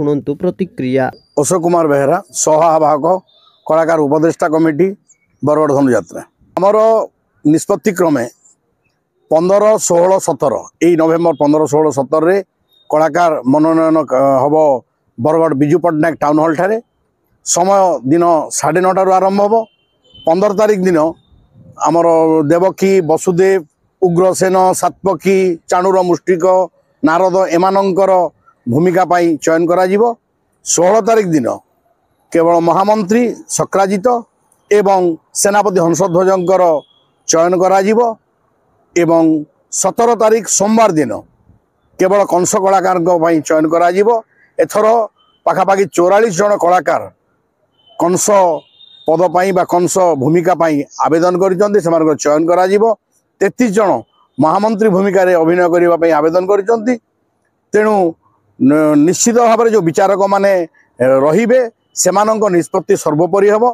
शुणु प्रतिक्रिया। अशोक कुमार बेहरा सहावाहक कलाकार उपदेष्टा कमिटी बरगढ़ धनुयात्रा आमर निष्पत्ति क्रमे 15, 16, 17 यही नवेम्बर 15, 16, 17 कलाकार मनोनयन हम बरगढ़ विजु पट्टनायक टाउन हॉल ठारे समय दिन 9:30 आरंभ हम 15 तारिख दिन आमर देवकी वसुदेव उग्रसेन सातपक्षी चाणूर मुष्टिक नारद एमानंकर भूमिका पाई चयन करा जीवो। 16 तारिख दिन केवल महामंत्री सक्राजित एवं सेनापति हंसध्वजंकर चयन करा जीवो एवं 17 तारिख सोमवार दिन केवल कंस कलाकार चयन करा जीवो। एथर पाखापाखि 44 जन कलाकार कंस पद पाई बा कंस भूमिका पाई आवेदन करिसंती सेमानक चयन करा जीवो। 33 जन महामंत्री भूमिका रे अभिनय करिबा पाई आवेदन करिसंती। तेणु निश्चित भाव में जो विचारक माने रहिबे सेमानक निष्पत्ति सर्वोपरि हबो।